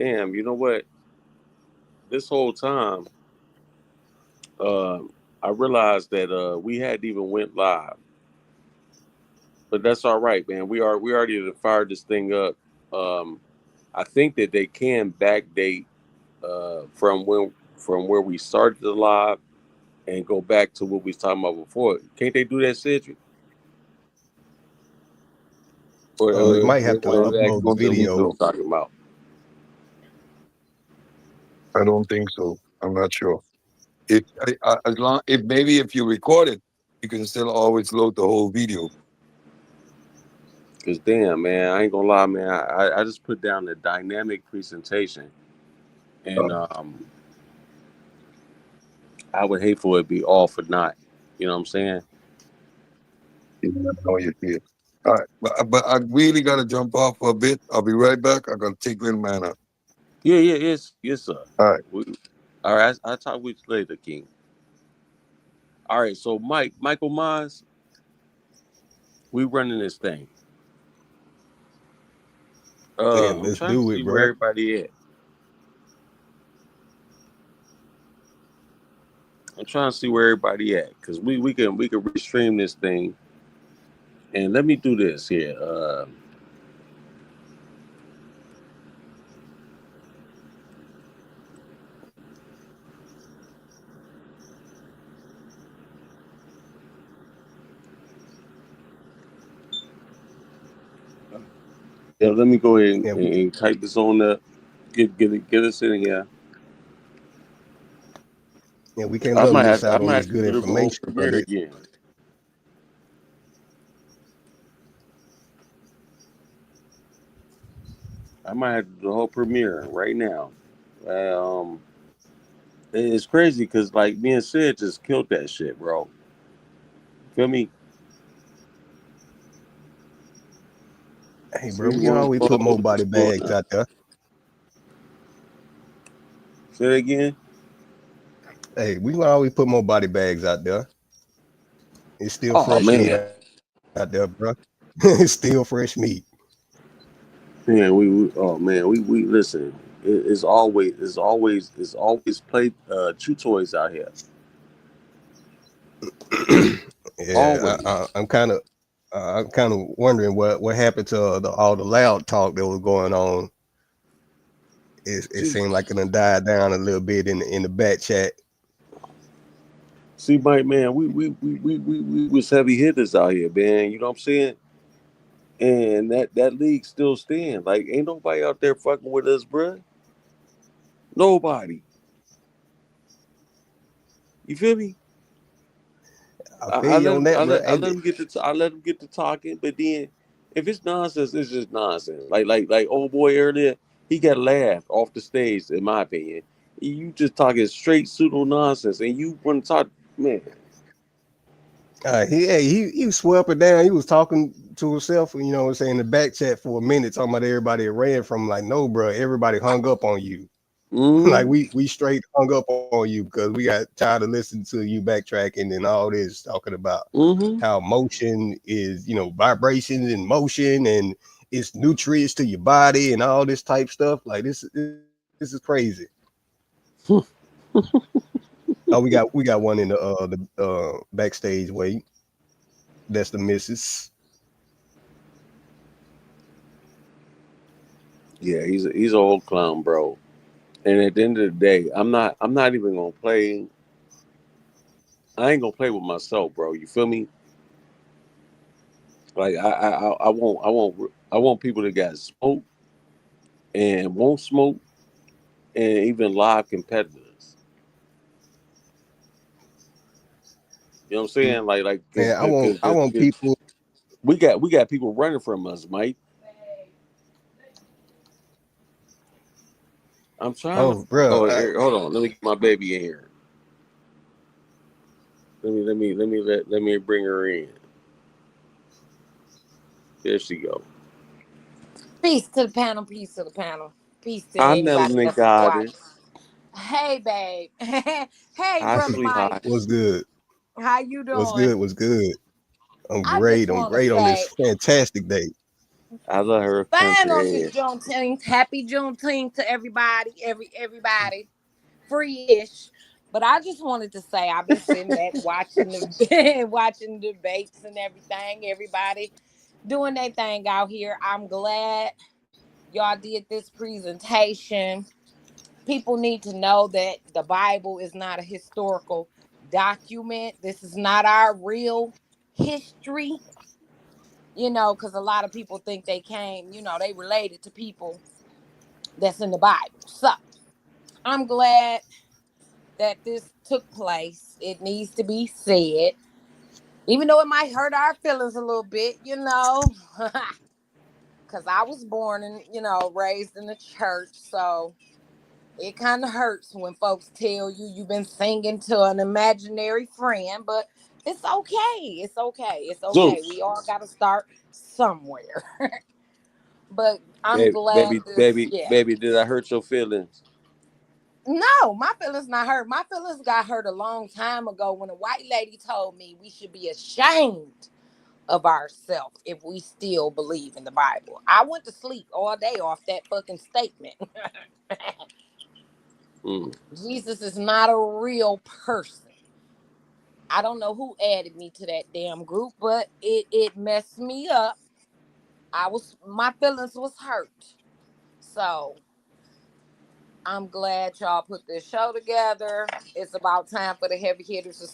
damn, you know what? This whole time, uh, I realized that we hadn't even went live, but that's all right, man. We already done fired this thing up. Um, I think that they can backdate from where we started the live and go back to what we was talking about before. Can't they do that, Cedric? It Or might they have to want to back upload the to what we video. was talking about? I don't think so. I'm not sure. If as long if maybe if you record it, you can still always load the whole video. Cause damn, man, I ain't gonna lie, man. I just put down the dynamic presentation, and I would hate for it to be all for naught. You know what I'm saying? You never know you feel. All right, but I really gotta jump off for a bit. I'll be right back. I gotta take little man out. Yeah, yeah, yes, sir. All right. We, all right, I'll talk with you later, King. All right, so Michael Myers, we running this thing. Yeah, I'm let's trying to do it, see where bro. everybody at. I'm trying to see where everybody at, cause we can restream this thing, and let me do this here. Yeah, let me go ahead Yeah, and type this on the get us in here. we can't let them miss I out on might this have to good do the whole information. premiere again. I might have to do the whole premiere right now. Um, it's crazy because like me and Sid just killed that shit, bro. Feel me? Hey, bro, See we can what's always put more body going bags on. out there. Say it again. Hey, we can always put more body bags out there. It's still Oh fresh meat man, out there, bro. It's still fresh meat. man, oh man, we listen. It's always play chew toys out here. Yeah, Always. I'm kind of wondering what happened to all the loud talk that was going on. It See, seemed like it done died down a little bit in the back chat. see, Mike, man, we was heavy hitters out here, man. You know what I'm saying? And that league still stand. Like, ain't nobody out there fucking with us, bruh. Nobody. You feel me? I feel you on that, bro. I let them I let them get to talking, but then if it's nonsense, it's just nonsense. Like old boy earlier, he got laughed off the stage, in my opinion. You just talking straight pseudo nonsense, and you want to talk, man. He was swept it down. He was talking to himself, what I'm saying, in the back chat for a minute, talking about everybody that ran from him. Like, no, bro, everybody hung up on you. Like Mm-hmm. we straight hung up on you because we got tired of listening to you backtracking and all this talking about Mm-hmm. how motion is, vibrations and motion and it's nutrients to your body and all this type stuff. Like this is crazy. Oh, we got one in the backstage wait. That's the missus. Yeah, he's an old clown, bro. And at the end of the day, I'm not even gonna play. I ain't gonna play with myself, bro. You feel me? Like I want people that got smoke and won't smoke, and even live competitors. You know what I'm saying? Like, Man, I want people. we got people running from us, Mike. I'm trying to. Oh, bro, Oh, here, hold on. Let me get my baby in here. Let me bring her in. There she go. Peace to the panel, peace to the panel, peace to Hi, anybody Melanie that's watching. Goddess. Hey, babe. Hey, Hi, brother Mike. sweetheart. what's good? How you What's doing? good? What's good? I'm I just great. I'm want to great on this say, fantastic day. I love her Fine on country this ass. Juneteenth. Happy Juneteenth to everybody, everybody, free-ish. But I just wanted to say I've been sitting back watching the watching debates and everything. Everybody doing their thing out here. I'm glad y'all did this presentation. People need to know that the Bible is not a historical document. This is not our real history, because a lot of people think they came, they related to people that's in the Bible. So I'm glad that this took place. It needs to be said, even though it might hurt our feelings a little bit, because I was born and, raised in the church. So it kind of hurts when folks tell you you've been singing to an imaginary friend, but it's okay. It's okay. It's okay. We Zeus. all got to start somewhere. But I'm Baby, glad baby, this, baby, yeah. baby, did I hurt your feelings? No, my feelings not hurt. My feelings got hurt a long time ago when a white lady told me we should be ashamed of ourselves if we still believe in the Bible. I went to sleep all day off that fucking statement. Mm. Jesus is not a real person. I don't know who added me to that damn group, but it messed me up. My feelings was hurt. So I'm glad y'all put this show together. It's about time for the heavy hitters to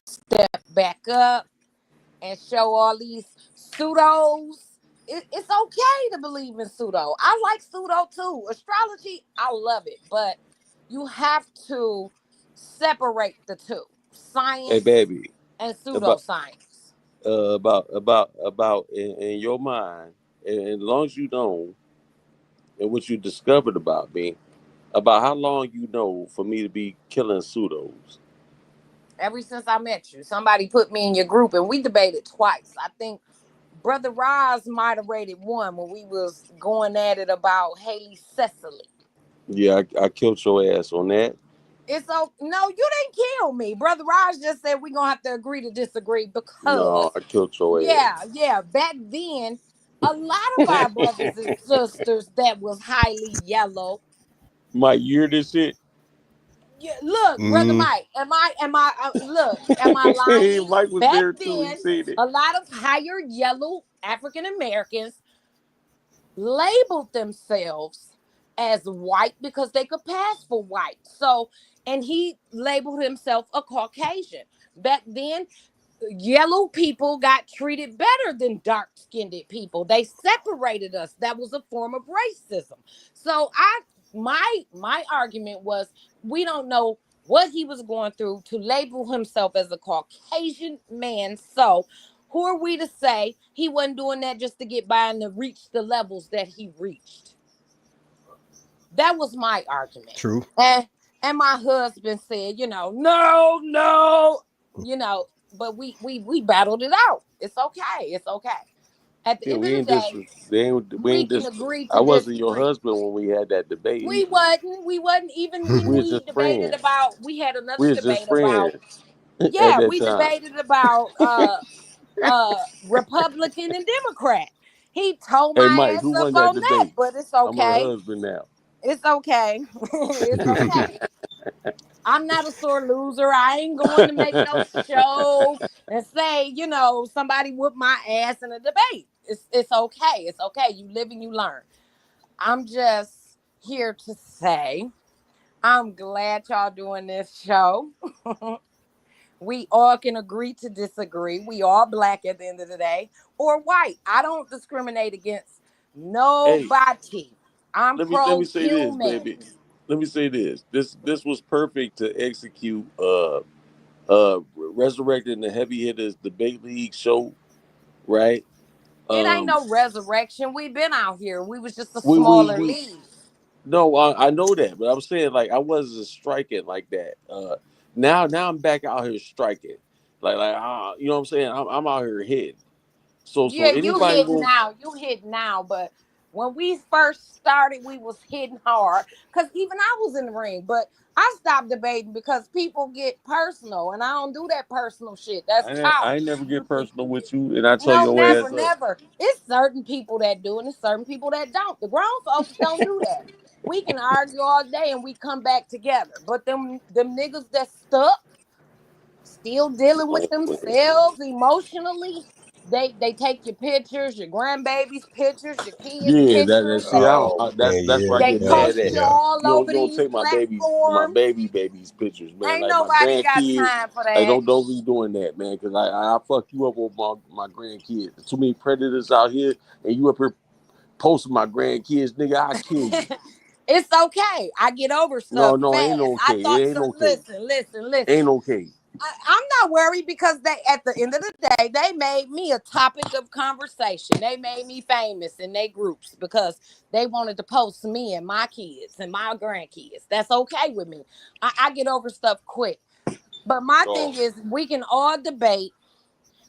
step back up and show all these pseudos. It's okay to believe in pseudo. I like pseudo too. Astrology, I love it, but you have to separate the two: Hey, science baby, and about pseudoscience. about in your mind, and as long as you know and what you discovered about me, about how long you know for me to be killing pseudos. Ever since I met you, somebody put me in your group, and we debated twice. I think Brother Roz moderated one when we was going at it about Haley Cecily. Yeah, I killed your ass on that. No, you didn't kill me. Brother Raj just said we're gonna have to agree to disagree No, because I killed your yeah, back then a lot of our brothers and sisters that was highly yellow. Mike, you hear this shit? Yeah, look, Brother Mm, Mike, am I lying? Mike was Back there too. He then, seen it. a lot of higher yellow African Americans labeled themselves as white because they could pass for white. So, and he labeled himself a Caucasian. Back then, yellow people got treated better than dark-skinned people. They separated us. That was a form of racism. So my argument was we don't know what he was going through to label himself as a Caucasian man. So who are we to say he wasn't doing that just to get by and to reach the levels that he reached? That was my argument. true. And my husband said, no, but we battled it out. It's okay. It's okay. At the Yeah, end we of the ain't this. day, We we ain't can this. agree I to wasn't your disagree. husband when we had that debate We either. wasn't. We wasn't even when We was we just debated friends. about. We had another We was just debate about. friends at Yeah, that we time. debated about Republican and Democrat. He tore Hey, my Mike, ass who up won that on that, debate? but it's I'm her okay. husband now. It's okay. It's okay. I'm not a sore loser. I ain't going to make no show and say, somebody whooped my ass in a debate. It's okay. It's okay. You live and you learn. I'm just here to say I'm glad y'all doing this show. We all can agree to disagree. We all black at the end of the day or white. I don't discriminate against Hey, nobody. I'm let me say this, pro-human. baby. Let me say this. This was perfect to execute resurrecting the heavy hitters debate league show, right? It ain't Um no resurrection. We've been out here. We was just a smaller we league. no, I know that, but I'm saying like I wasn't striking like that. Now I'm back out here striking, you know what I'm saying? I'm out here hitting. So Yeah, you anybody hit who now. You hit now, but When we first started, we was hitting hard because even I was in the ring, but I stopped debating because people get personal, and I don't do that personal shit. That's I ain't childish. never get personal with you, and I tell No, your never, ass up. never. It's certain people that do, and it's certain people that don't. The grown folks don't do that. We can argue all day and we come back together. But them niggas that stuck, still dealing with themselves emotionally, they take your pictures, your grandbaby's pictures, your kids' Yeah, that pictures. see, I don't. Oh man, That's where I yeah, They get yeah, mad post at. you yeah. all over You don't these take my platforms. baby's pictures, man. Ain't Like my nobody got grandkids, time for like that. don't be doing that, man. Because I fuck you up with my grandkids. There's too many predators out here, and you up here posting my grandkids, nigga. I kill you. It's okay. I get over stuff No, ain't fast. I okay. thought It ain't so. okay. Listen. Ain't okay. I'm not worried because they, at the end of the day, they made me a topic of conversation. They made me famous in their groups because they wanted to post me and my kids and my grandkids. That's okay with me. I get over stuff quick. But my thing is, we can all debate.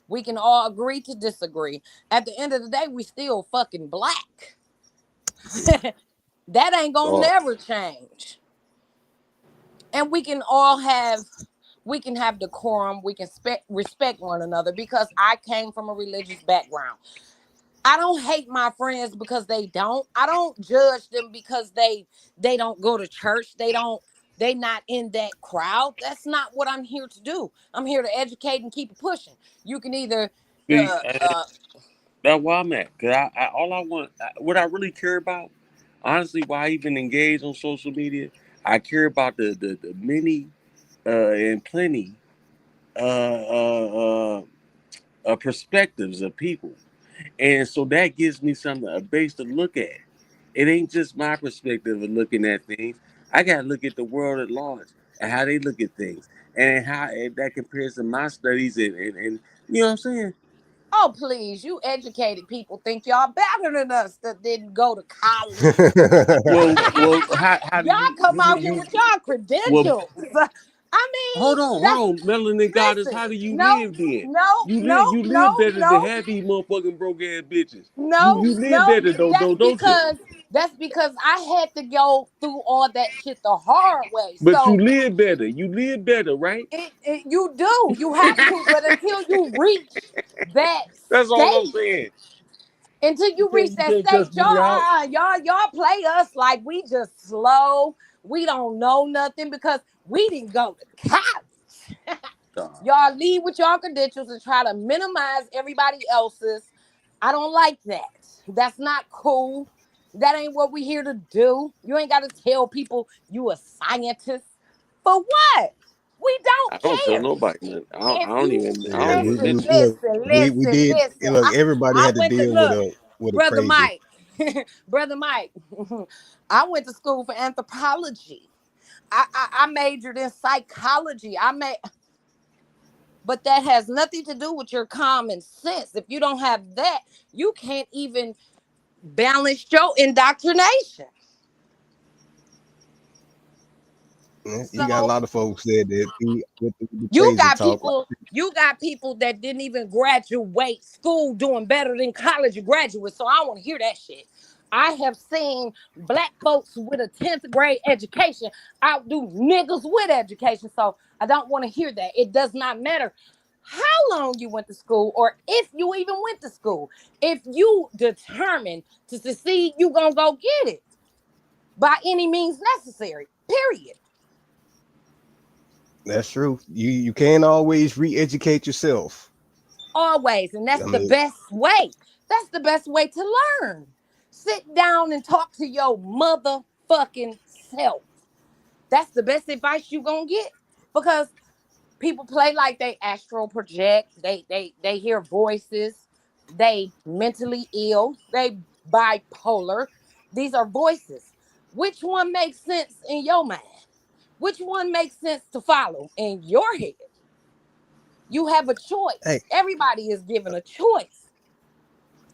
We can all agree to disagree. At the end of the day, we still fucking black. That ain't gonna never change. And we can have decorum. We can respect one another because I came from a religious background. I don't hate my friends because they don't. I don't judge them because they don't go to church. They not in that crowd. That's not what I'm here to do. I'm here to educate and keep it pushing. You can either See, uh, uh that's where I'm at. Cause all I want, what I really care about, honestly, why I even engage on social media, I care about the many and plenty perspectives of people, and so that gives me something, a base to look at. It ain't just my perspective of looking at things. I gotta look at the world at large and how they look at things, and how that compares to my studies, and you know what I'm saying. oh please, you educated people think y'all better than us that didn't go to college. Well, how do Y'all come out here you with y'all well? credentials. I mean, Hold that's on, Melanin Goddess. listen. How do you No, live then? no, no, You live no, better than no, half these motherfucking broke ass bitches. no, You live no. better though, That's don't you? because I had to go through all that shit the hard way. But you So live better. You live better, right? you do. You have to, but until you reach that That's all I'm state, saying. until you reach You that can't state, cuss me out. y'all play us like we just slow. We don't know nothing because we didn't go to college. Y'all leave with y'all credentials and try to minimize everybody else's. I don't like that. That's not cool. That ain't what we here to do. You ain't got to tell people you a scientist. For what? We don't I don't tell care. nobody nothing. I If don't you even. I Yeah, don't even we mention it. look, we listen. did. Look, everybody I had to went to deal look, with a brother crazy. Mike. Brother Mike. I went to school for anthropology. I majored in psychology. But that has nothing to do with your common sense. If you don't have that, you can't even balance your indoctrination. You got a So lot of folks there that be with the crazy talk. Like, you got people that didn't even graduate school doing better than college graduates. So I don't want to hear that shit. I have seen black folks with a 10th grade education outdo niggas with education. So I don't want to hear that. It does not matter how long you went to school or if you even went to school. If you determined to succeed, you gonna go get it by any means necessary. Period. that's true. You can't always re-educate yourself. Always. And that's I the mean, best way. That's the best way to learn. Sit down and talk to your motherfucking self. That's the best advice you gonna get. Because people play like they astral project, they hear voices, they mentally ill, they bipolar. These are voices. Which one makes sense in your mind? Which one makes sense to follow in your head? You have a choice. hey, Everybody is given a choice.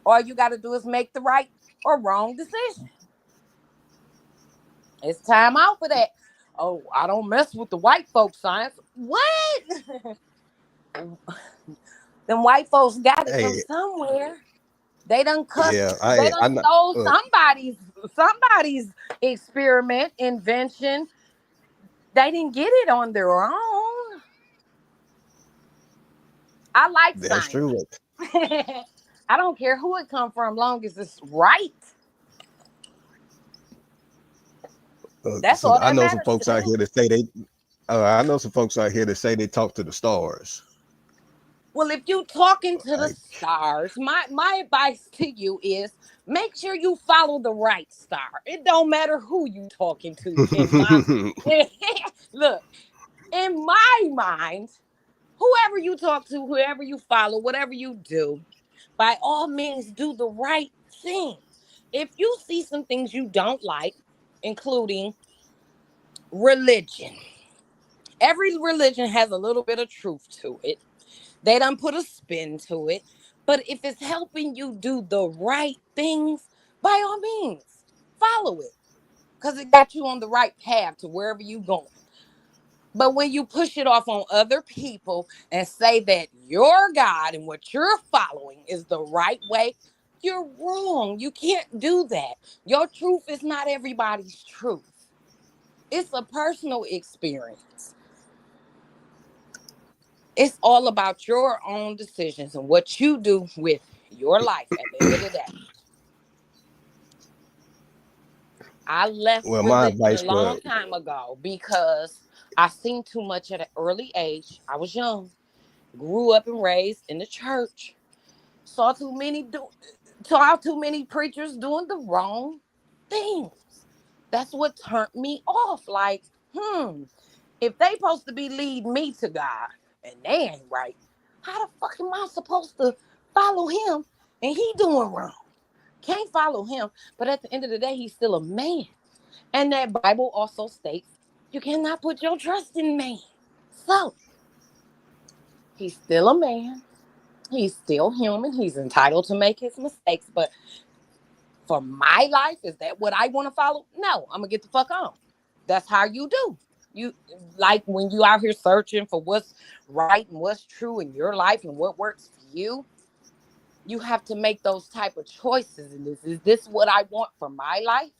All you got to do is make the right or wrong decision. It's time out for that. Oh, I don't mess with the white folks science. What? Them white folks got it from hey, somewhere. They done cut. Yeah, They done know. stole somebody's experiment, invention. They didn't get it on their own. I like That's science. true. I don't care who it come from, long as it's right. That's all I that know some matters folks to out me. here that say they. I know some folks out here that say they talk to the stars. Well, if you talking to the Like, stars, my advice to you is make sure you follow the right star. It don't matter who you talking to. Look, in my mind, whoever you talk to, whoever you follow, whatever you do, by all means, do the right thing. If you see some things you don't like, including religion, every religion has a little bit of truth to it. They done put a spin to it. But if it's helping you do the right things, by all means, follow it. Because it got you on the right path to wherever you going. But when you push it off on other people and say that your God and what you're following is the right way, you're wrong. You can't do that. Your truth is not everybody's truth. It's a personal experience. It's all about your own decisions and what you do with your life at the end of the day. I left well, my religion a advice long was, time ago because I seen too much at an early age. I was young, grew up and raised in the church, saw too many preachers doing the wrong things. That's what turned me off. Like, if they supposed to be leading me to God and they ain't right, how the fuck am I supposed to follow him and he doing wrong? Can't follow him, but at the end of the day, he's still a man. And that Bible also states you cannot put your trust in man. So he's still a man. He's still human. He's entitled to make his mistakes. But for my life, is that what I want to follow? No, I'm gonna get the fuck on. That's how you do. You like when you out here searching for what's right and what's true in your life and what works for you. You have to make those type of choices. And is this what I want for my life?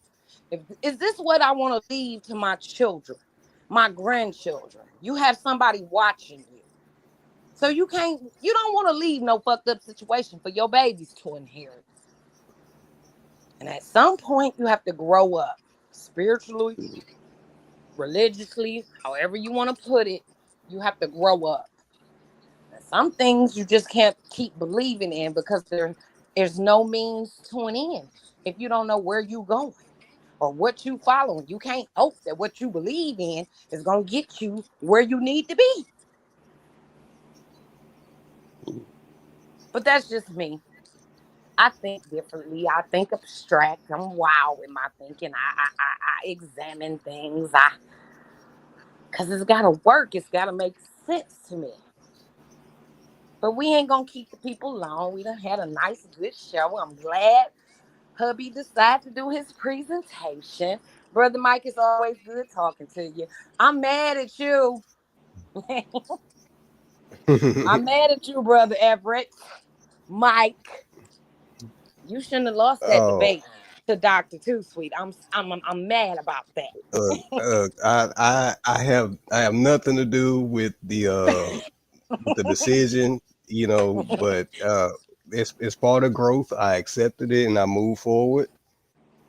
Is this what I want to leave to my children, my grandchildren? You have somebody watching you. So you don't want to leave no fucked up situation for your babies to inherit. And at some point, you have to grow up spiritually, religiously, however you want to put it. You have to grow up. And some things you just can't keep believing in because there's no means to an end. If you don't know where you going or what you following, you can't hope that what you believe in is going to get you where you need to be. But that's just me. I think differently. I think abstract. I'm wild with my thinking. I examine things. Because it's got to work. It's got to make sense to me. But we ain't going to keep the people long. We done had a nice, good show. I'm glad hubby decided to do his presentation. Brother Mike, is always good talking to you. I'm mad at you. I'm mad at you, Brother Everett. Mike, you shouldn't have lost that oh, debate to Dr. Too Sweet. I'm mad about that. I have nothing to do with the decision, but it's part of growth. I accepted it and I moved forward.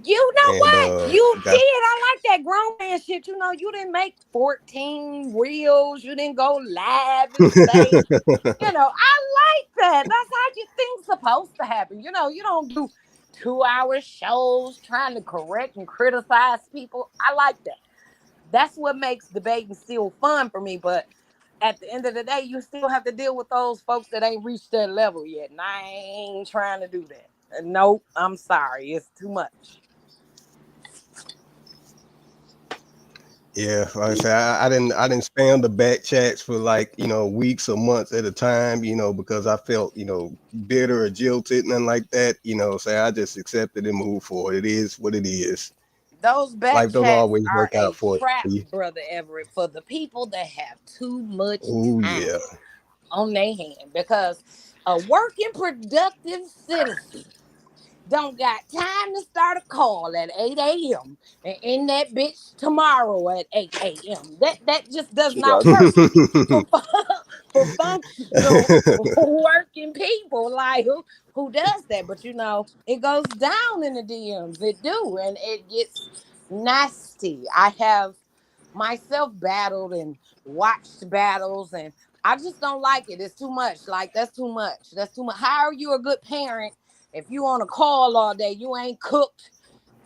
You know And what? You did. that's I like that grown man shit. You know, you didn't make 14 reels. You didn't go live and say, I like that. That's how you think supposed to happen. You don't do 2-hour shows trying to correct and criticize people. I like that. That's what makes debating still fun for me. But at the end of the day, you still have to deal with those folks that ain't reached that level yet. And I ain't trying to do that. Nope, I'm sorry. It's too much. Yeah, like I said, I didn't spam the back chats for weeks or months at a time, because I felt, bitter or jilted, nothing like that, so I just accepted and moved forward. It is what it is. Those back Life don't chats always are work a out for trap, you. Brother Everett, for the people that have too much Oh time yeah. on their hand. Because a working, productive citizen don't got time to start a call at 8 a.m. and end that bitch tomorrow at 8 a.m. That just does She not got work for, for functional working people. Like who does that? But you know, it goes down in the DMs. It do, and it gets nasty. I have myself battled and watched battles, and I just don't like it. It's too much. Like that's too much. That's too much. How are you a good parent if you on a call all day? You ain't cooked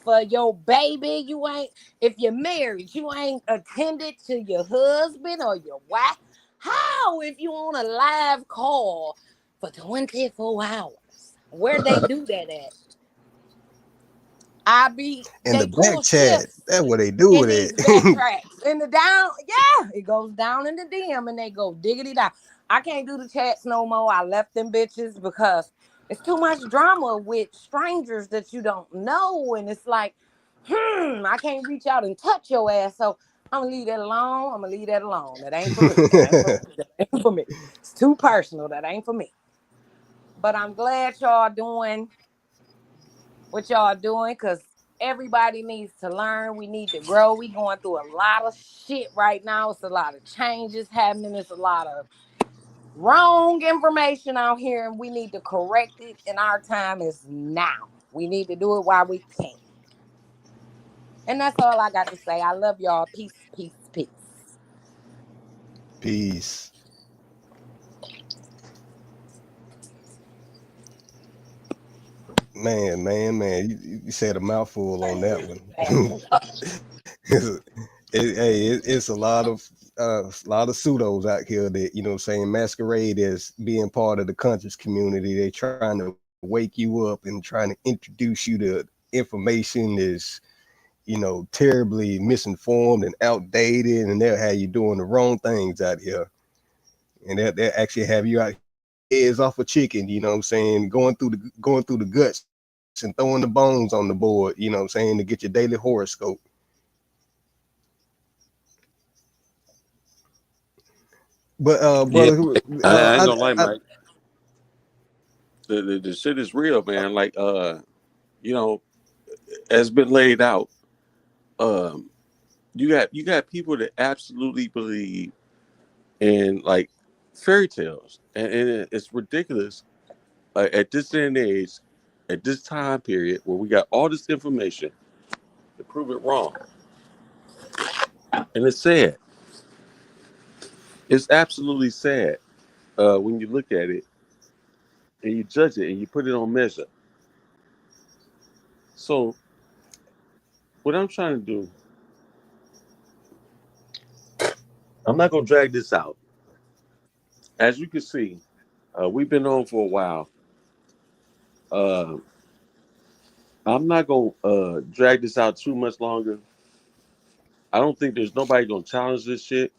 for your baby. You ain't, if you're married, you ain't attended to your husband or your wife. How if you on a live call for 24 hours? Where they do that at? In the They pull back chat, shifts that's what they do in with these back it. tracks. In the down, yeah, it goes down in the DM and they go diggity down. I can't do the chats no more. I left them bitches because it's too much drama with strangers that you don't know. And it's like, I can't reach out and touch your ass. So I'm gonna leave that alone. I'm gonna leave that alone. That ain't for me. That ain't for me. That ain't for me. It's too personal. That ain't for me. But I'm glad y'all doing what y'all doing, because everybody needs to learn. We need to grow. We going through a lot of shit right now. It's a lot of changes happening. It's a lot of wrong information out here, and we need to correct it. And our time is now. We need to do it while we can. And that's all I got to say. I love y'all. Peace, peace, peace. Peace. Man. You said a mouthful on that one. It's a lot of pseudos out here that, you know what I'm saying, masquerade as being part of the conscious community. They're trying to wake you up and trying to introduce you to information is, you know, terribly misinformed and outdated, and they'll have you doing the wrong things out here. And they'll actually have you out heads off a chicken, you know what I'm saying, going through the guts and throwing the bones on the board, you know what I'm saying, to get your daily horoscope. But Yeah, brother, I ain't gonna lie, Mike. The shit is real, man. Like you know, has been laid out. Um, you got people that absolutely believe in like fairy tales, and it's ridiculous. At this day and age, at this time period, where we got all this information to prove it wrong, and it's sad. It's absolutely sad when you look at it and you judge it and you put it on measure. So what I'm trying to do, I'm not gonna drag this out. As you can see, we've been on for a while. Uh, I'm not gonna drag this out too much longer. I don't think there's nobody gonna challenge this shit.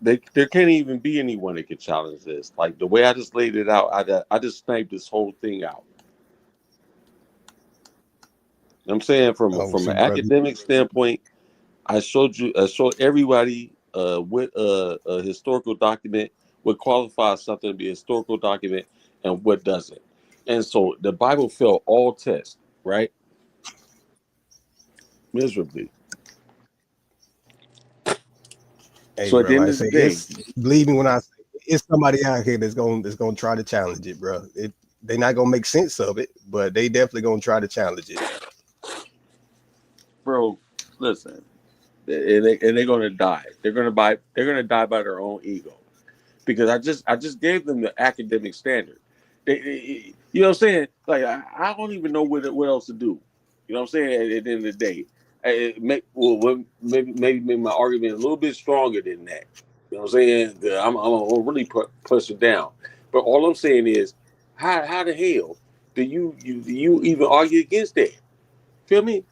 There can't even be anyone that can challenge this. Like the way I just laid it out, I just sniped this whole thing out. I'm saying oh, from see, an brother, academic standpoint, I showed everybody what a historical document what qualifies something to be a historical document and what doesn't. And so the Bible failed all tests, right? Miserably. hey, So at bro, the like end I of the say, day, it's, believe me when I say it's somebody out here that's gonna try to challenge it, bro. They're not gonna make sense of it, but they definitely gonna try to challenge it. bro, listen, and they're gonna die. They're gonna die by their own ego. Because I just gave them the academic standard. You know what I'm saying? Like I don't even know what else to do. You know what I'm saying? At the end of the day, maybe make my argument a little bit stronger than that. You know what I'm saying? I'm gonna really push it down. But all I'm saying is, how the hell do you even argue against that? Feel me?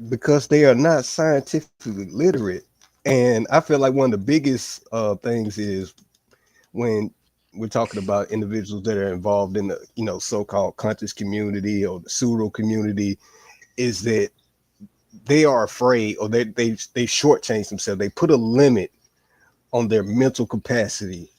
Because they are not scientifically literate. And I feel like one of the biggest things is when we're talking about individuals that are involved in the, you know, so-called conscious community or the pseudo community, is that they are afraid, or they shortchange themselves. They put a limit on their mental capacity,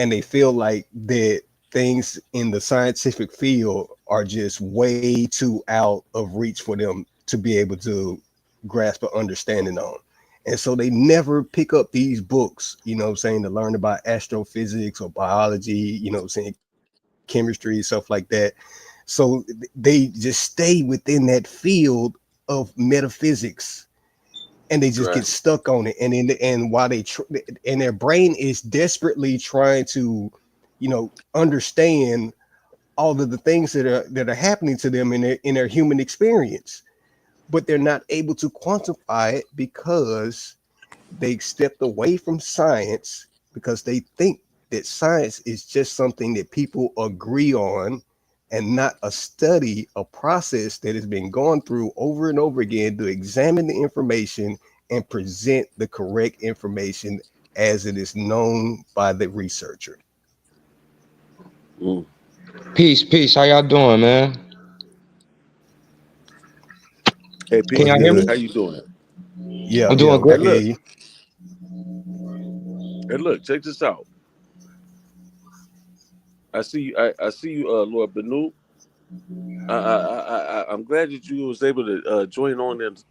and they feel like that things in the scientific field are just way too out of reach for them to be able to grasp an understanding on. And so they never pick up these books, you know what I'm saying, to learn about astrophysics or biology, you know what I'm saying, chemistry, stuff like that. So they just stay within that field of metaphysics, and they just Right. get stuck on it. And while and their brain is desperately trying to, you know, understand all of the things that are happening to them in their human experience, but they're not able to quantify it because they stepped away from science, because they think that science is just something that people agree on and not a study, a process that has been gone through over and over again to examine the information and present the correct information as it is known by the researcher. Mm. Peace. How y'all doing, man? Hey, Can peace, y'all hear peace. me? How you doing? Yeah, I'm yeah, doing we Hey, great. can hear look. you. Hey, look. Check this out. I see you. I see you, Lord Benu. I'm glad that you was able to join on and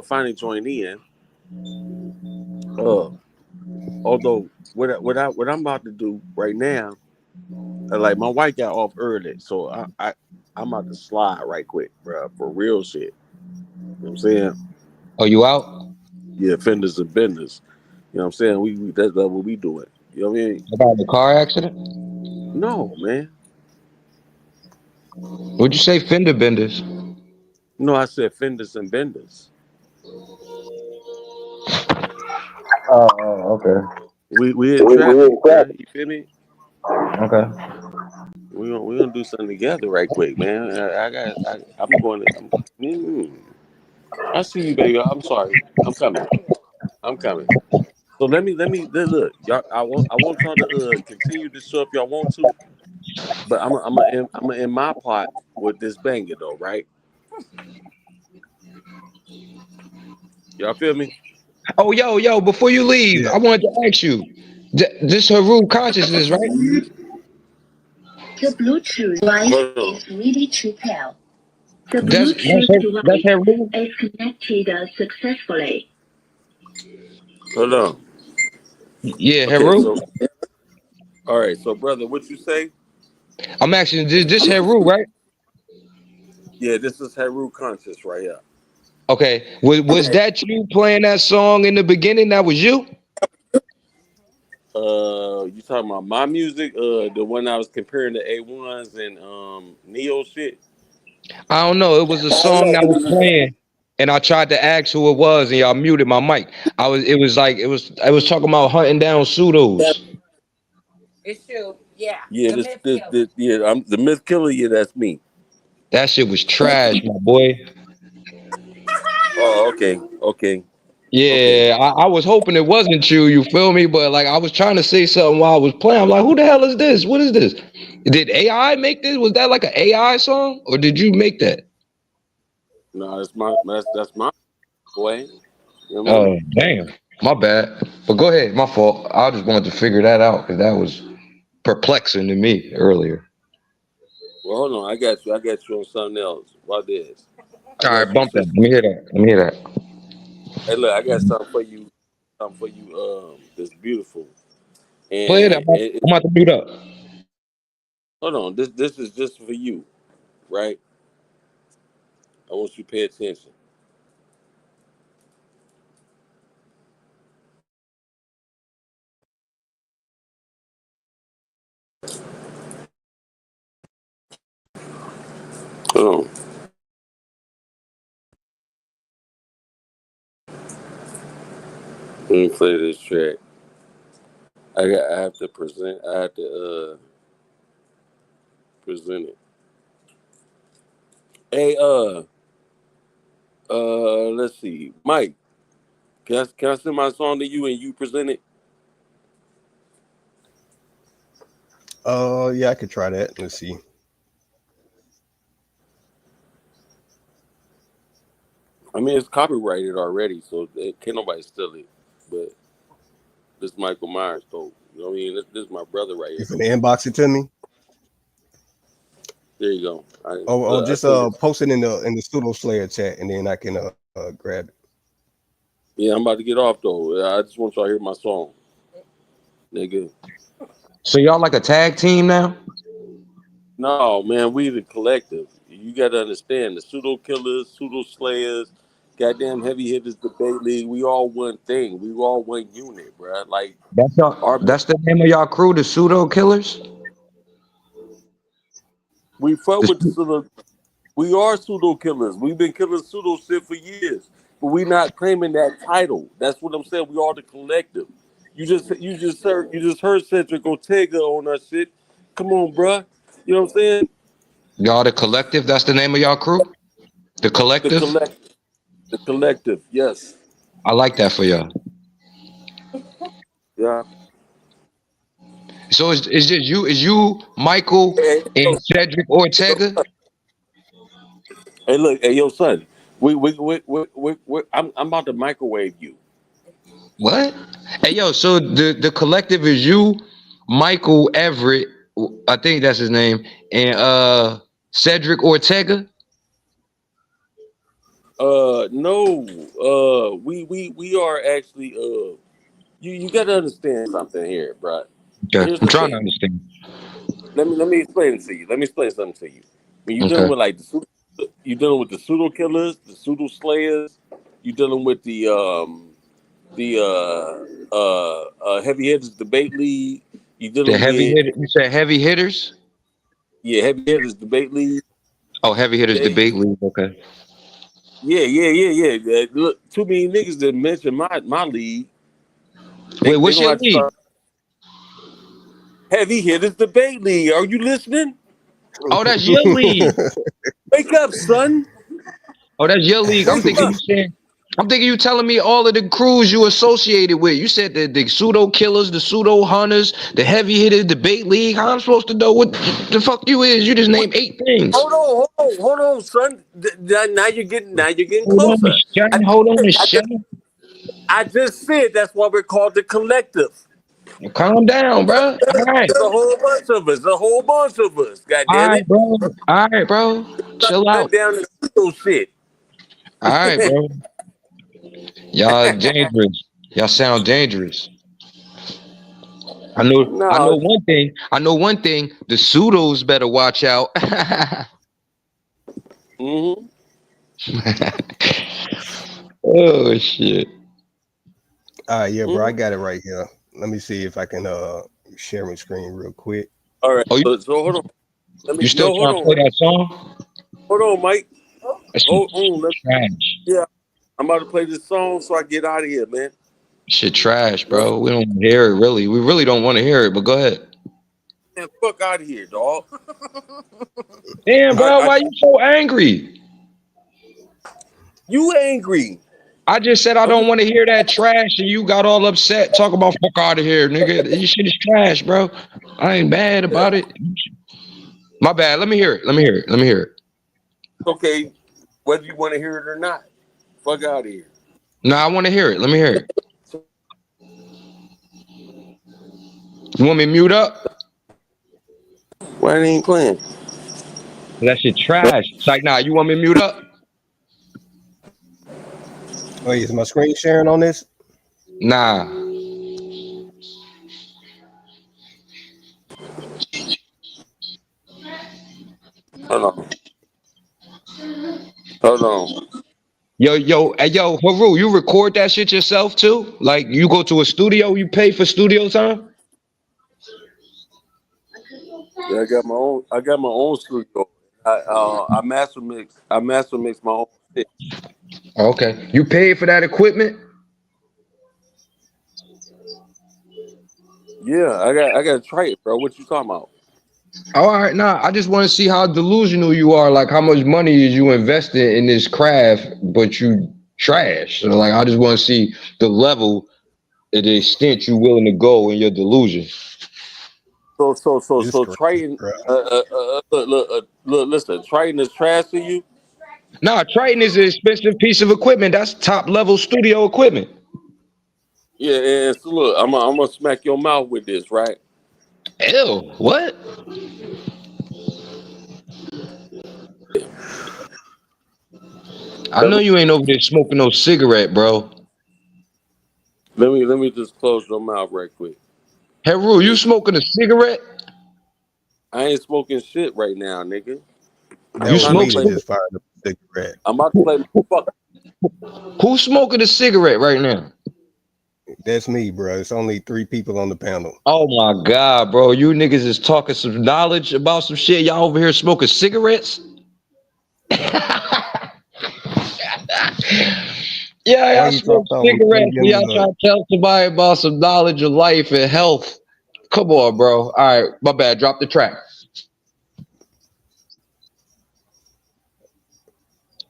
finally join in. Uh, although what I'm about to do right now, like my wife got off early, so I'm about to slide right quick, bro, for real shit. You know what I'm saying? Oh, you out? Yeah, fenders and benders. You know what I'm saying? We that's what we doing. You know what I mean? About the car accident? No, man. What'd you say, fender benders? No, I said fenders and benders. Okay. We in traffic, bro. You feel me? Okay. We gonna do something together right quick, man. I'm going to. I see you, baby. I'm sorry. I'm coming. I'm coming. So look, y'all. I want y'all to continue this show if y'all want to, but I'm in my part with this banger though, right? Y'all feel me? Oh, yo, before you leave, Yeah. I wanted to ask you, this Haru consciousness, right? The Bluetooth device Hold on. is ready to pair. The That's Bluetooth that's device Haru? is connected successfully. Hold on. Yeah, Okay, Haru. so all right, so brother, what you say? I'm asking, this Haru, right? Yeah, this is Haru Conscious right here. Okay. Was that you playing that song in the beginning? That was you? You talking about my music? The one I was comparing to A1s and Neo shit. I don't know. It was a song that was playing, and I tried to ask who it was, and y'all muted my mic. I was talking about hunting down pseudos. It's you. Yeah. Yeah, The myth killer. yeah, I'm the Myth Killer. Yeah, that's me. That shit was trash, my boy. Oh, okay, okay, okay. Yeah, I was hoping it wasn't you. You feel me? But like, I was trying to say something while I was playing. I'm like, who the hell is this? What is this? Did AI make this? Was that like an AI song, or did you make that? No, that's my boy. You know what I mean? Oh, damn. My bad. But go ahead. My fault. I just wanted to figure that out because that was perplexing to me earlier. Well, hold on. I got you. I got you on something else. What this? I All right, got you, bump that. sister. Let me hear that. Let me hear that. Hey, look, I got something for you. Something for you. That's beautiful. Play it. I'm And about, I'm about to mute up. hold on. This is just for you, right? I want you to pay attention. Hold on. Let me play this track. I have to present. I have to present it. Hey, let's see, Mike. Can I send my song to you and you present it? Yeah, I could try that. Let's see. I mean, it's copyrighted already, so can't nobody steal it. But this Michael Myers though. You know what I mean? This is my brother right You here. can inbox it to me. There you go. Just post it in the Pseudo Slayer chat, and then I can grab it. Yeah, I'm about to get off though. I just want y'all to hear my song, nigga. So y'all like a tag team now? No, man, we the collective. You got to understand the pseudo killers, pseudo slayers, goddamn heavy hitters, debate league. We all one thing. We all one unit, bro. Like That's y'all. our, That's the name of y'all crew, the Pseudo Killers. we fuck The with the pseudo. We are pseudo killers. We've been killing pseudo shit for years, but we not claiming that title. That's what I'm saying. We are the collective. You just heard Cedric Ortega on that shit. Come on, bruh. You know what I'm saying? y'all the collective. That's the name of y'all crew. The The collective. collective. The collective. Yes. I like that for y'all. Yeah. So it's just you, is you, Michael, Hey, and Cedric Ortega? hey, look, hey, yo, son. I'm about to microwave you. What? Hey, yo, so the collective is you, Michael Everett, I think that's his name, and Cedric Ortega. No. We are actually. You got to understand something here, bro. Okay, Here's I'm the trying to thing. understand. Let me explain it to you. Let me explain something to you. When you're dealing Okay. with like you're dealing with the pseudo killers, the pseudo slayers. You're dealing with the heavy hitters debate league. You're The dealing heavy with hitter. You said heavy hitters? heavy hitters debate league. Oh, heavy hitters They, debate league. Okay. yeah. Look, too many niggas that mention my league. Wait, They what's gonna your have to league? start heavy hitters debate league. Are you listening? Oh, that's your league. Wake up, son. Oh, that's your league. I'm Wake thinking up. you saying. I'm thinking you telling me all of the crews you associated with. You said the pseudo killers, the pseudo hunters, the heavy hitters debate league. How I'm supposed to know what the fuck you is? You just named 8 things. Hold on, son. Now you're getting Hold on, closer. Michelle. Hold on, Michelle. I just said that's why we're called the collective. Calm down, bro. All right. There's a whole bunch of us. A whole bunch of us. God All damn right, it. bro. All right, bro. Stop Chill cutting out. down the pseudo shit. All right, bro. Y'all dangerous. Y'all sound dangerous. I know No. one thing. I know one thing. The pseudos better watch out. Mm-hmm. Oh shit. Yeah, bro, I Mm-hmm. got it right here. Let me see if I can share my screen real quick. All right. Oh, So hold on. you still Hold trying to on, play Mike. that song? Hold on, Mike. That Hold shit on. trash. Yeah. I'm about to play this song so I get out of here, man. Shit trash, You know, bro. We don't hear it really. We really don't want to hear it, but go ahead. man, fuck out of here, dog. Damn, bro, I why you so angry? you angry. I just said I I'm don't just want to hear that trash, and you got all upset. Talk about fuck out of here, nigga. This shit is trash, bro. I ain't mad yeah. about it. My bad. Let me hear it. Let me hear it. Let me hear it. Okay, whether you want to hear it or not. Fuck out of here. No, I want to hear it. Let me hear it. You want me to mute up? Why it ain't playing? That shit trash. It's like, nah, you want me to mute up? Oh, is my screen sharing on this? Nah. Hold on. Hold on. Yo, Haru, you record that shit yourself too? Like you go to a studio, you pay for studio time? Yeah, I got my own studio. I master mix. I master mix my own shit. Okay. You paid for that equipment? Yeah, I got to try it, bro. What you talking about? All right, nah. I just want to see how delusional you are. Like how much money is you investing in this craft, but you trash. So like I just want to see the level and the extent you willing to go in your delusion. This crazy, Triton. bro. Look, listen. Triton is trash to you. Nah, Triton is an expensive piece of equipment. That's top level studio equipment. Yeah, and so look, I'm gonna smack your mouth with this, right? Ew, what? I know you ain't over there smoking no cigarette, bro. Let me just close your mouth right quick. Heru, you smoking a cigarette? I ain't smoking shit right now, nigga. That I'm You was trying to me smoke that play. just fired up a cigarette. I'm about to play my fuck. Who's smoking a cigarette right now? That's me, bro. It's only 3 people on the panel. Oh my god, bro. You niggas is talking some knowledge about some shit. Y'all over here smoking cigarettes? Yeah, Why y'all you smoke dropped off? I'm trying to cigarettes give and him y'all try to tell somebody about some knowledge of life and health. Come on, bro. All right, my bad. Drop the track.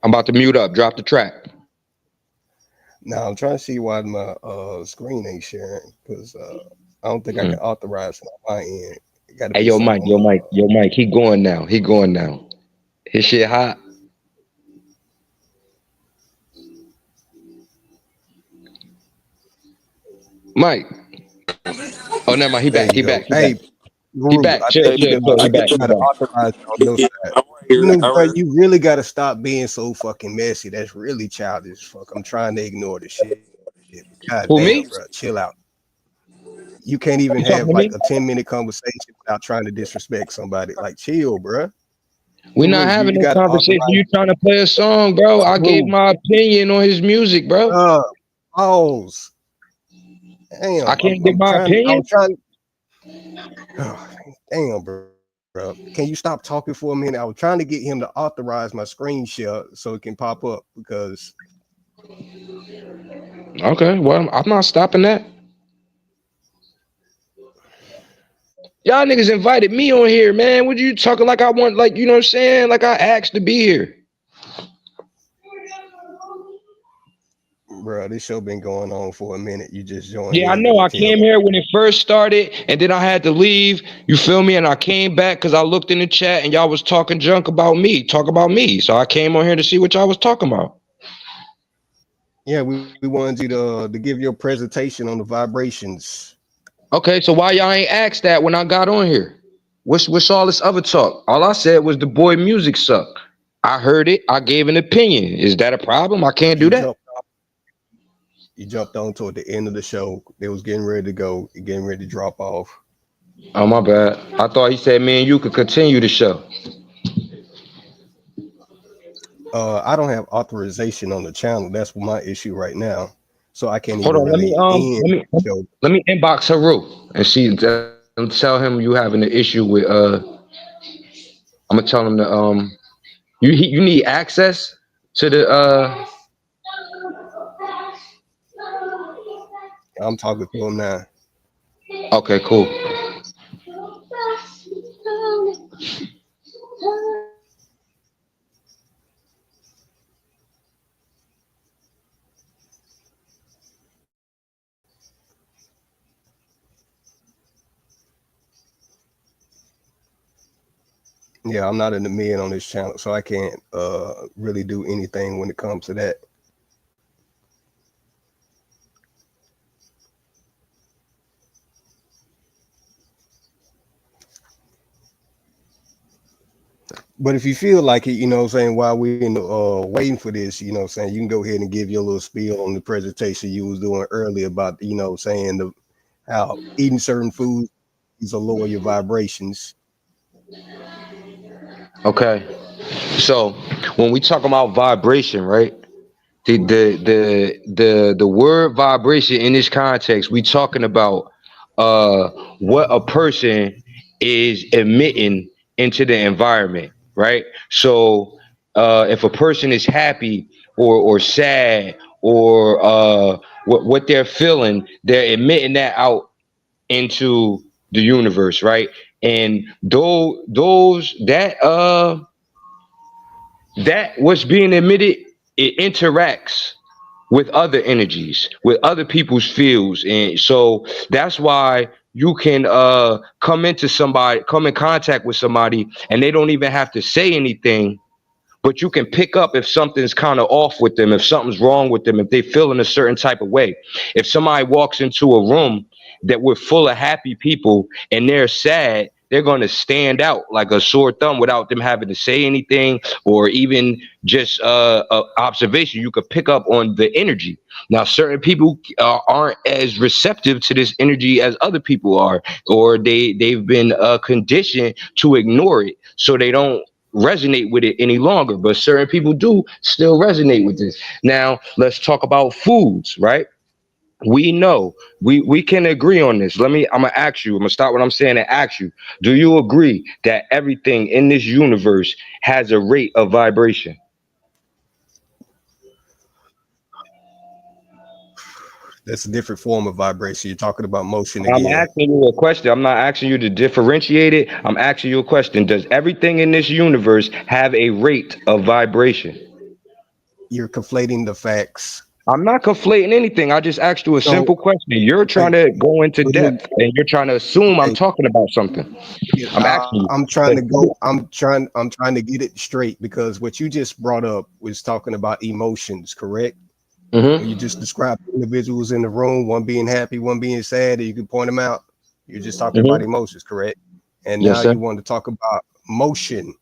I'm about to mute up. Drop the track. Now I'm trying to see why my screen ain't sharing because I don't think I can authorize it on my end. It got to Hey, be yo, something Mike, on yo, the. Mike, yo, Mike. He going now. He going now. His shit hot. Mike. Oh, never mind. He There back. you He go. back. He back. Hey, He Guru, back. I Chill, Hey, think chill, chill. I He can back. try He to back. authorize it on your yeah, side. I'm right here. Bro, you really got to stop being so fucking messy. That's really childish. Fuck, I'm trying to ignore the shit. God Who, damn, me? bro, chill out. You can't even You talking have to like me? a 10-minute conversation without trying to disrespect somebody. Like, chill, bro. We not Guru, having you no got to conversation. authorize. You trying to play a song, bro? I gave Guru, my opinion on his music, bro. pause. I Damn, can't give I'm my trying. I was opinion. trying. Oh, damn, bro. Can you stop talking for a minute? I was trying to get him to authorize my screen share so it can pop up because Okay, well, I'm not stopping that. Y'all niggas invited me on here, man. What you talking like I want, like, you know what I'm saying? Like I asked to be here. bro, this show been going on for a minute. You just joined Yeah, I in know. on the I came tail end. here when it first started, and then I had to leave. You feel me? And I came back because I looked in the chat and y'all was talking junk about me, talk about me. So I came on here to see what y'all was talking about. Yeah, we wanted you to give your presentation on the vibrations. Okay, so why y'all ain't asked that when I got on here? What's all this other talk? All I said was the boy music suck. I heard it. I gave an opinion. Is that a problem? I can't do You that. jumped on toward the end of the show. They was getting ready to go, getting ready to drop off. Oh my bad. I thought he said me and you could continue the show. I don't have authorization on the channel. That's my issue right now. So I can't Hold even on. Let me really end the show. let me inbox Haru and see. Tell him you having an issue with. I'm gonna tell him to you need access to the I'm talking to him now. Okay, cool. Yeah, I'm not in the mid on this channel, so I can't really do anything when it comes to that. But if you feel like it, you know what I'm saying, while we're in waiting for this, you know what I'm saying, you can go ahead and give your little spiel on the presentation you was doing earlier about, you know, saying how eating certain foods will lower your vibrations. Okay. So when we talk about vibration, right? The word vibration in this context, we talking about what a person is emitting into the environment, right? So if a person is happy or sad or what they're feeling, they're emitting that out into the universe, right? And those that what's being emitted, it interacts with other energies, with other people's fields. And so that's why you can come in contact with somebody and they don't even have to say anything, but you can pick up if something's kind of off with them, if something's wrong with them, if they feel in a certain type of way. If somebody walks into a room that we're full of happy people and they're sad, they're going to stand out like a sore thumb without them having to say anything or even just observation. You could pick up on the energy. Now, certain people aren't as receptive to this energy as other people are, or they've been conditioned to ignore it, so they don't resonate with it any longer. But certain people do still resonate with this. Now, let's talk about foods, right? We know we can agree on this. I'm gonna ask you, I'm gonna start what I'm saying and ask you, do you agree that everything in this universe has a rate of vibration? That's a different form of vibration. You're talking about motion I'm again. asking you a question. I'm not asking you to differentiate it. I'm asking you a question. Does everything in this universe have a rate of vibration? You're conflating the facts. I'm not conflating anything. I just asked you a So- simple question. You're trying to go into depth and you're trying to assume I'm talking about something. I'm asking you. I'm trying to go. I'm trying to get it straight, because what you just brought up was talking about emotions, correct? Mhm. You just described individuals in the room, one being happy, one being sad, and you can point them out. You're just talking about emotions, correct? And Yes, now sir. you want to talk about motion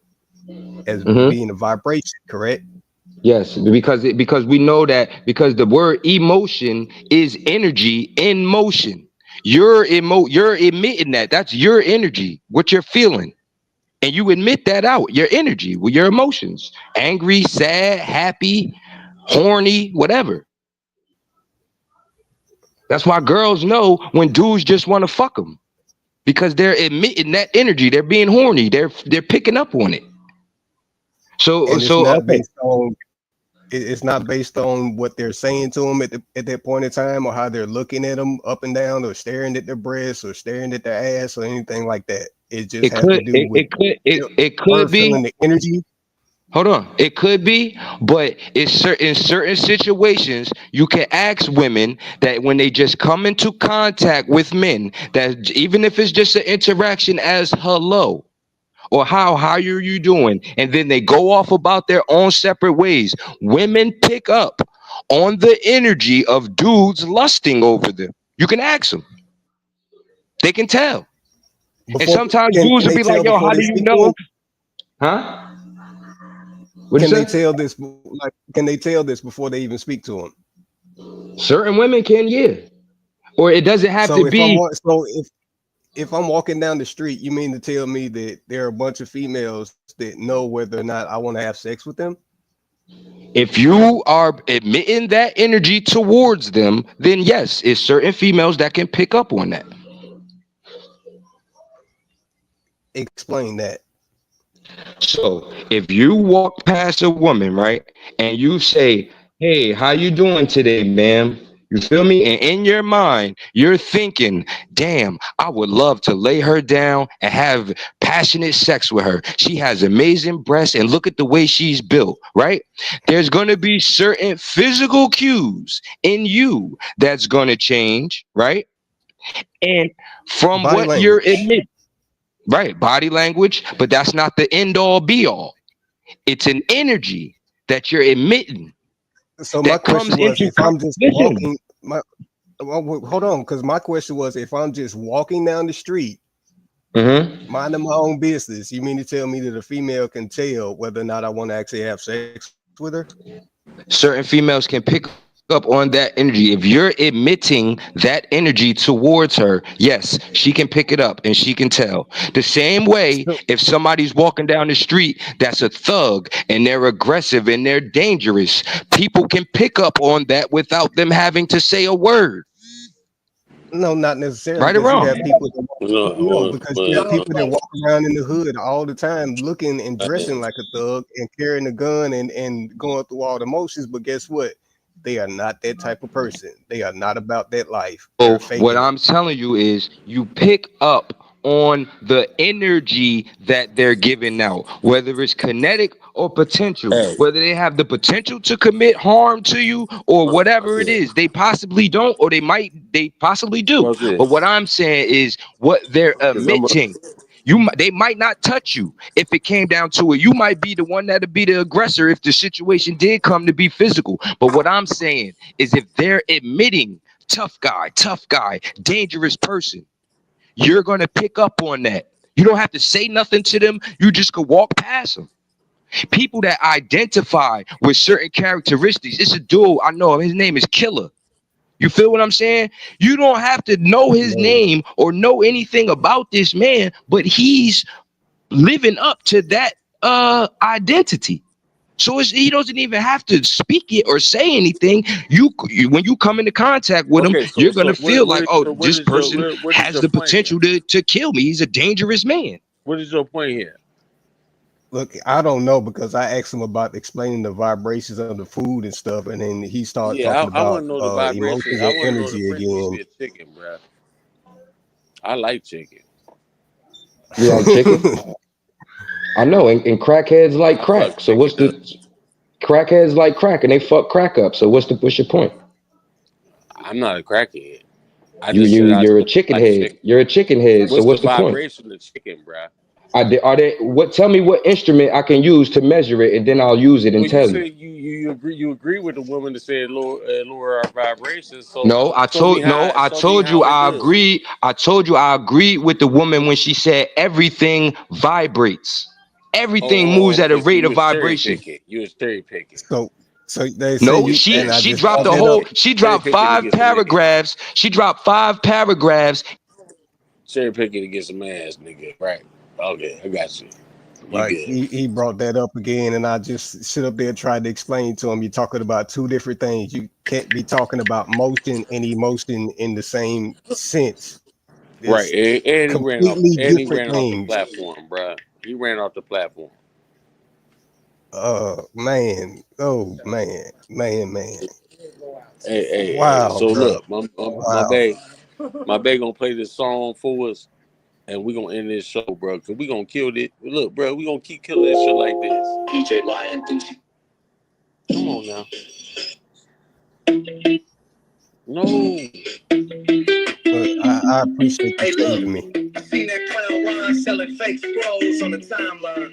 as Mhm. being a vibration, correct? Yes, because we know that, because the word emotion is energy in motion. You're emitting that. That's your energy, what you're feeling. And you admit that out, your energy, with your emotions. Angry, sad, happy, horny, whatever. That's why girls know when dudes just want to fuck them, because they're emitting that energy. They're being horny. They're picking up on it. So And it's so not okay. based on it's not based on what they're saying to them at that point in time, or how they're looking at them up and down, or staring at their breasts, or staring at their ass, or anything like that. It just It has could to do with it her could be. feeling the energy. Hold on. It could be, but it's in certain situations, you can ask women that when they just come into contact with men, that even if it's just an interaction as hello or how are you doing, and then they go off about their own separate ways. Women pick up on the energy of dudes lusting over them. You can ask them. They can tell. And sometimes Can dudes will they be like, tell yo, before how they do you speak to know? them? Huh? What'd Can you they say? tell this? Like, can they tell this before they even speak to them? Certain women can, yeah. Or it doesn't have So to be. if I'm walking down the street, you mean to tell me that there are a bunch of females that know whether or not I want to have sex with them? If you are emitting that energy towards them, then yes, it's certain females that can pick up on that. Explain that. So if you walk past a woman, right, and you say, hey, how you doing today, ma'am? You feel me? And in your mind, you're thinking, damn, I would love to lay her down and have passionate sex with her. She has amazing breasts, and look at the way she's built, right? There's going to be certain physical cues in you that's going to change, right? And from Body what you're language. admitting, right? Body language, but that's not the end all be all. It's an energy that you're emitting So my that comes question was, into if I'm just composition. walking, hold on, because my question was, if I'm just walking down the street, minding my own business, you mean to tell me that a female can tell whether or not I want to actually have sex with her? Certain females can pick up on that energy. If you're emitting that energy towards her, yes, she can pick it up and she can tell. The same way, if somebody's walking down the street that's a thug and they're aggressive and they're dangerous, people can pick up on that without them having to say a word. No, not necessarily, Right or because you wrong? have people that No, because you have people that walk around in the hood all the time looking and dressing like a thug and carrying a gun and going through all the motions, but guess what? They are not that type of person. They are not about that life. So They're what faking it. I'm telling you is you pick up on the energy that they're giving out, whether it's kinetic or potential, Hey. whether they have the potential to commit harm to you or whatever it is. They possibly don't, or they possibly do. What's this? But what I'm saying is what they're This number- emitting. They might not touch you if it came down to it. You might be the one that'd be the aggressor if the situation did come to be physical. But what I'm saying is, if they're admitting tough guy, dangerous person, you're gonna pick up on that. You don't have to say nothing to them. You just could walk past them. People that identify with certain characteristics. It's a dude I know. His name is Killer. You feel what I'm saying? You don't have to know his name or know anything about this man, but he's living up to that identity. So he doesn't even have to speak it or say anything. You when you come into contact with him, you're gonna feel like, oh, this person has the potential to kill me. He's a dangerous man. What is your point here? Look, I don't know, because I asked him about explaining the vibrations of the food and stuff, and then he started talking about I want to know the vibrations. emotions I and want to know energy the again. frequency of chicken, bro. I like chicken. You like chicken? I know, and crackheads like crack. So what's the crackheads like crack, and they fuck crack up. So what's your point? I'm not a crackhead. You're a chicken head. You're a chicken head. So what's the point? Vibration of chicken, bro? Tell me what instrument I can use to measure it, and then I'll use it and tell you. You agree with the woman that said lower our vibrations. So no, I told you I agree. I told you I agree with the woman when she said everything vibrates. Everything moves at a rate of vibration. You was cherry picking. So they no, she dropped the whole. She dropped 5 paragraphs. She dropped 5 paragraphs. Cherry picking to get some ass, nigga. Right. Okay, I got you. Right. He brought that up again, and I just sit up there and tried to explain to him, you're talking about 2 different things. You can't be talking about motion and emotion in the same sense. Right. And he ran off the platform, bro. He ran off the platform. Man. Oh, man. Hey. Wow. So bro. look, my bae gonna play this song for us. And we're gonna end this show, bro, because we're gonna kill it. Look, bro, we're gonna keep killing this shit like this. DJ Lion. Come on now. No. I appreciate you saving me. I seen that clown Ron selling fake scrolls on the timeline.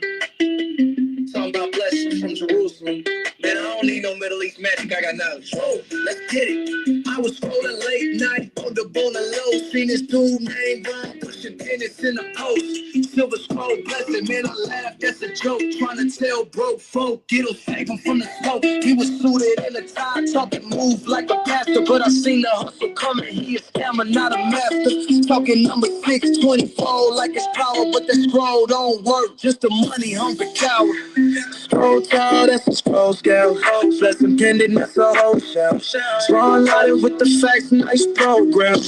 Talking about blessings from Jerusalem. Man, I don't need no Middle East magic. I got knowledge. Whoa, let's get it. I was scrolling late night on the low. Seen this dude named Ron pushing tennis in the post. Silver scroll blessing. Man, I laughed. That's a joke. Trying to tell broke folk. Get him, save him from the smoke. He was suited in a tie, talking move like a pastor. But I seen the hustle coming. He a scammer, not a master. Talking number 624 like it's power. But that scroll don't work. Just a money hungry coward. Scroll tall, that's a scroll scale. Blessing pendant, that's a whole shell. Strong lighted with the facts, nice program.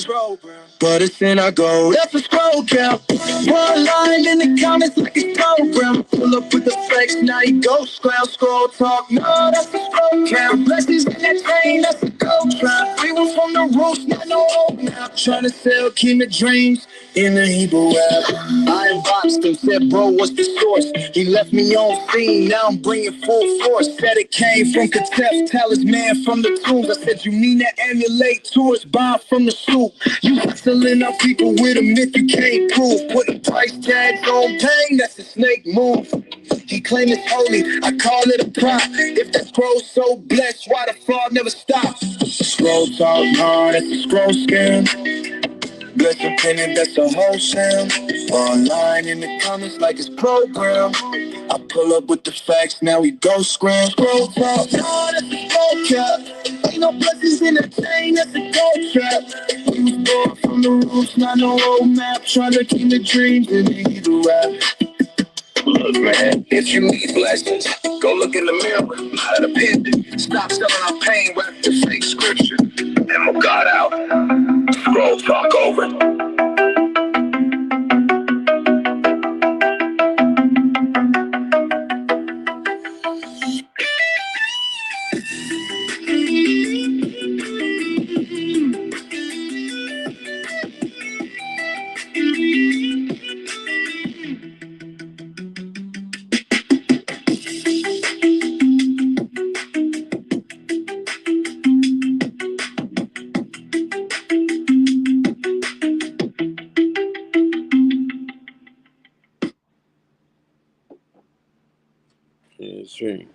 But it's in our goal, that's a scroll count. One line in the comments like it's program. Pull up with the facts, now you go scroll talk. No, that's a scroll count. Blessings in that chain, that's a gold trap. We were from the roots, not no old now. Trying to sell king of dreams in the Hebrew rap. I unboxed him, said bro, what's the source? He left me on scene, now I'm bringing full force. Said it came from Katef, talisman from the tombs. I said you mean to emulate tourists, buy from the soup. You hustling up people with a myth you can't prove. Putting price tags on pain, that's a snake move. He claim it's holy, I call it a prop. If that scroll's so blessed, why the fraud never stops? Scroll talk hard, that's a scroll scam. Bless your penny, that's a whole sound. Online in the comments like it's program. I pull up with the facts, now we go scram. Scroll talk, oh, that's a scroll cap. Ain't no blessings in the chain, that's a gold trap. We was born from the roots, not no old map. Trying to keep the dreams in the Hebrew rap. Look, man, if you need blessings, go look in the mirror, not at a pendant. Stop selling our pain, rap the fake scripture. And we'll God out. Scroll talk over. stream.